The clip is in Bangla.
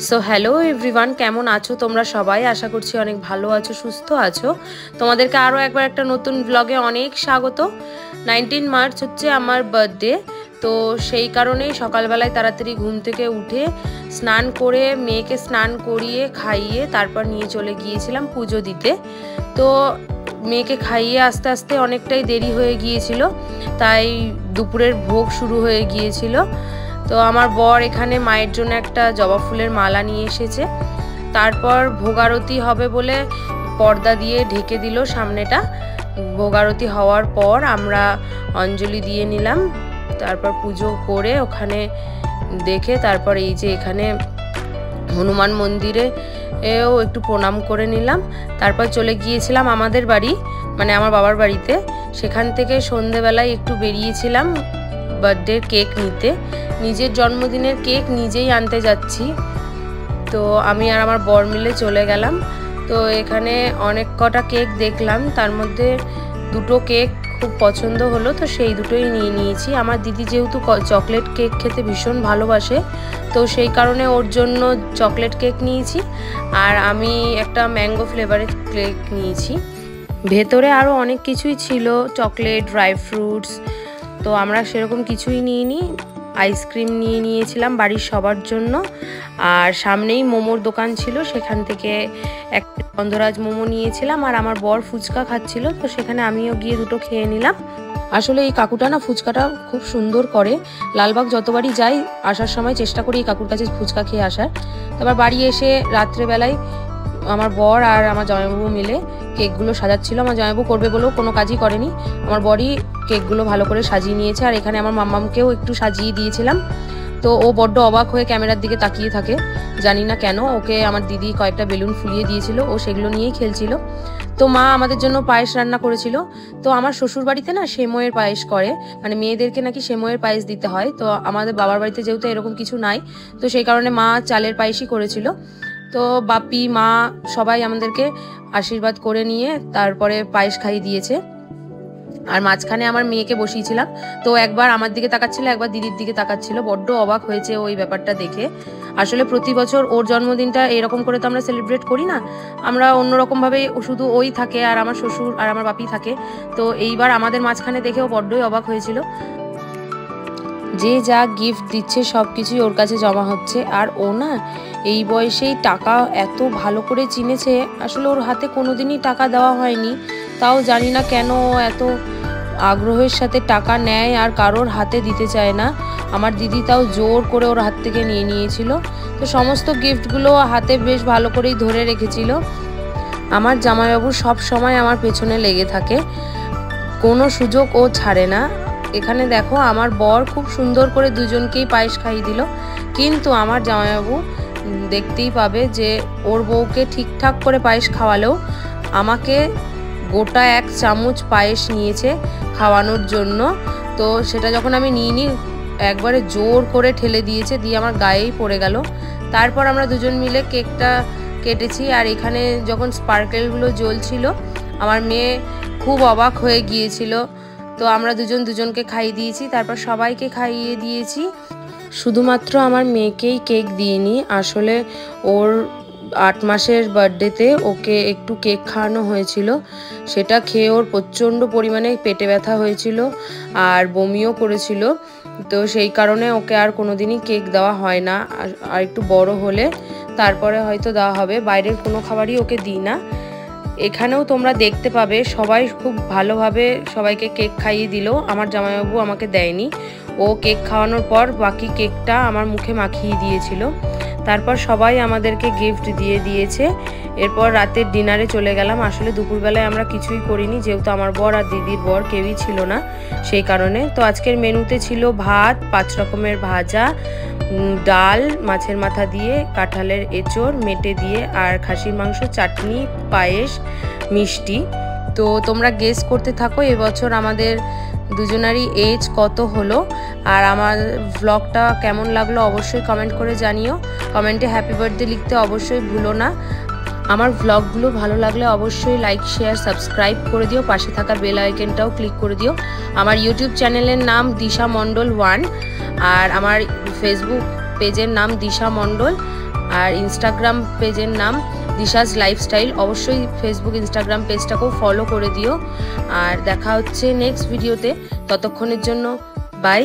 সো হ্যালো এভরিওয়ান, কেমন আছো তোমরা সবাই? আশা করছি অনেক ভালো আছো, সুস্থ আছো। তোমাদেরকে আরও একবার একটা নতুন ব্লগে অনেক স্বাগত। 19 মার্চ হচ্ছে আমার বার্থডে, তো সেই কারণেই সকালবেলায় তাড়াতাড়ি ঘুম থেকে উঠে স্নান করে মেয়েকে স্নান করিয়ে খাইয়ে তারপর নিয়ে চলে গিয়েছিলাম পুজো দিতে। তো মেয়েকে খাইয়ে আস্তে আস্তে অনেকটাই দেরি হয়ে গিয়েছিল, তাই দুপুরের ভোগ শুরু হয়ে গিয়েছিল। তো আমার বর এখানে মায়ের জন্য একটা জবা ফুলের মালা নিয়ে এসেছে। তারপর ভোগারতি হবে বলে পর্দা দিয়ে ঢেকে দিল সামনেটা। ভোগারতি হওয়ার পর আমরা অঞ্জলি দিয়ে নিলাম, তারপর পুজো করে ওখানে দেখে তারপর এই যে এখানে হনুমান মন্দিরে এও একটু প্রণাম করে নিলাম। তারপর চলে গিয়েছিলাম আমাদের বাড়ি, মানে আমার বাবার বাড়িতে। সেখান থেকে সন্ধেবেলায় একটু বেরিয়েছিলাম বার্থডের কেক নিতে। নিজের জন্মদিনের কেক নিজেই আনতে যাচ্ছি, তো আমি আর আমার বর মিলে চলে গেলাম। তো এখানে অনেক কটা কেক দেখলাম, তার মধ্যে দুটো কেক খুব পছন্দ হলো, তো সেই দুটোই নিয়ে নিয়েছি। আমার দিদি যেহেতু চকলেট কেক খেতে ভীষণ ভালোবাসে, তো সেই কারণে ওর জন্য চকলেট কেক নিয়েছি, আর আমি একটা ম্যাঙ্গো ফ্লেভারের কেক নিয়েছি। ভেতরে আরও অনেক কিছুই ছিল, চকলেট, ড্রাই ফ্রুটস, তো আমরা সেরকম কিছুই নিইনি। আইসক্রিম নিয়ে নিয়েছিলাম বাড়ির সবার জন্য, আর সামনেই মোমোর দোকান ছিল, সেখান থেকে একটা গন্ধরাজ মোমো নিয়েছিলাম। আর আমার বর ফুচকা খাচ্ছিল, তো সেখানে আমিও গিয়ে দুটো খেয়ে নিলাম। আসলে এই কাকুটা না ফুচকাটা খুব সুন্দর করে। লালবাগ যতবারই যাই আসার সময় চেষ্টা করি এই কাকুর কাছে ফুচকা খেয়ে আসার। তারপর বাড়ি এসে রাত্রেবেলায় আমার বর আর আমার জামাইবাবু মিলে কেকগুলো সাজাচ্ছিল। আমার জামাইবাবু করবে বলেও কোনো কাজই করেনি, আমার বরই কেকগুলো ভালো করে সাজিয়ে নিয়েছে। আর এখানে আমার মাম্মামকেও একটু সাজিয়ে দিয়েছিলাম, তো ও বড্ড অবাক হয়ে ক্যামেরার দিকে তাকিয়ে থাকে, জানি না কেন। ওকে আমার দিদি কয়েকটা বেলুন ফুলিয়ে দিয়েছিল, ও সেগুলো নিয়েই খেলছিল। তো মা আমাদের জন্য পায়েস রান্না করেছিল। তো আমার শ্বশুর বাড়িতে না সেমইয়ের পায়েস করে, মানে মেয়েদেরকে নাকি সেমইয়ের পায়েস দিতে হয়। তো আমাদের বাবার বাড়িতে যেহেতু এরকম কিছু নাই, তো সেই কারণে মা চালের পায়েসই করেছিল। তো বাপি, মা সবাই আমাদেরকে আশীর্বাদ করে নিয়ে তারপরে পায়েস খাইয়ে দিয়েছে। আর মাঝখানে আমার মেয়েকে বসিয়েছিলাম, তো একবার আমার দিকে তাকাচ্ছিল, একবার দিদির দিকে তাকাচ্ছিল। বড্ড অবাক হয়েছে ওই ব্যাপারটা দেখে। আসলে প্রতি বছর ওর জন্মদিনটা এরকম করে তো আমরা সেলিব্রেট করি না, আমরা অন্যরকমভাবে শুধু ওই থাকে আর আমার শ্বশুর আর আমার বাপি থাকে। তো এইবার আমাদের মাঝখানে দেখেও বড্ডই অবাক হয়েছিল। যে যা গিফট দিচ্ছে সব কিছুই ওর কাছে জমা হচ্ছে। আর ও না এই বয়সেই টাকা এত ভালো করে চিনেছে, আসলে ওর হাতে কোনোদিনই টাকা দেওয়া হয়নি, তাও জানি না কেন এত আগ্রহের সাথে টাকা নেয় আর কারোর হাতে দিতে চায় না। আমার দিদি তাও জোর করে ওর হাত থেকে নিয়ে নিয়েছিল। তো সমস্ত গিফটগুলো হাতে বেশ ভালো করেই ধরে রেখেছিল। আমার জামাইবাবু সব সময় আমার পেছনে লেগে থাকে, কোনো সুযোগ ও ছাড়ে না। এখানে দেখো আমার বর খুব সুন্দর করে দুজনকেই পায়েস খাইয়ে দিল, কিন্তু আমার জামাইবাবু দেখতেই পাবে যে ওর বউকে ঠিকঠাক করে পায়েস খাওয়ালেও আমাকে গোটা 1 চামচ পায়েস নিয়েছে খাওয়ানোর জন্য। তো সেটা যখন আমি নিইনি, একবারে জোর করে ঠেলে দিয়েছে, দিয়ে আমার গায়েই পড়ে গেল। তারপর আমরা দুজন মিলে কেকটা কেটেছি। আর এখানে যখন স্পার্কেলগুলো জ্বলছিল, আমার মেয়ে খুব অবাক হয়ে গিয়েছিল। তো আমরা দুজনকে খাইয়ে দিয়েছি, তারপর সবাইকে খাইয়ে দিয়েছি। শুধুমাত্র আমার মেয়েকেই কেক দিইনি, আসলে ওর 8 মাসের বার্থডেতে ওকে একটু কেক খাওয়ানো হয়েছিল। সেটা খেয়ে ওর প্রচণ্ড পরিমাণে পেটে ব্যথা হয়েছিল আর বমিও করেছিল। তো সেই কারণে ওকে আর কোনোদিনই কেক দেওয়া হয় না, আর একটু বড় হলে তারপরে হয়তো দেওয়া হবে। বাইরের কোনো খাবারই ওকে দিই না। এখানেও তোমরা দেখতে পাবে সবাই খুব ভালোভাবে সবাইকে কেক খাইয়ে দিল, আমার জামাইবাবু আমাকে দেয়নি। ও কেক খাওয়ানোর পর বাকি কেকটা আমার মুখে মাখিয়ে দিয়েছিল। তারপর সবাই আমাদেরকে গিফট দিয়ে দিয়েছে। এরপর রাতের ডিনারে চলে গেলাম। আসলে দুপুরবেলায় আমরা কিছুই করিনি, যেহেতু আমার বর আর দিদির বর কেউই ছিল না, সেই কারণে। তো আজকের মেনুতে ছিল ভাত, 5 রকমের ভাজা, ডাল, মাছের মাথা দিয়ে, কাঁঠালের এঁচড়, মেটে দিয়ে, আর খাসির মাংস, চাটনি, পায়েস, মিষ্টি। তো তোমরা গেস করতে থাকো এবছর আমাদের দুজনারই এজ কত হলো, আর আমার ভ্লগটা কেমন লাগলো অবশ্যই কমেন্ট করে জানিও। কমেন্টে হ্যাপি বার্থডে লিখতে অবশ্যই ভুলো না। আমার ভ্লগগুলো ভালো লাগলে অবশ্যই লাইক, শেয়ার, সাবস্ক্রাইব করে দিও, পাশে থাকা বেল আইকনটাও ক্লিক করে দিও। আমার ইউটিউব চ্যানেলের নাম দিশা মণ্ডল 1, আর আমার ফেসবুক পেজের নাম দিশা মণ্ডল। আর ইনস্টাগ্রাম পেজের নাম দিশাস লাইফস্টাইল। অবশ্যই ফেসবুক ইনস্টাগ্রাম পেজটাকেও ফলো করে দিও। আর দেখা হচ্ছে নেক্সট ভিডিওতে, ততক্ষণের জন্য বাই।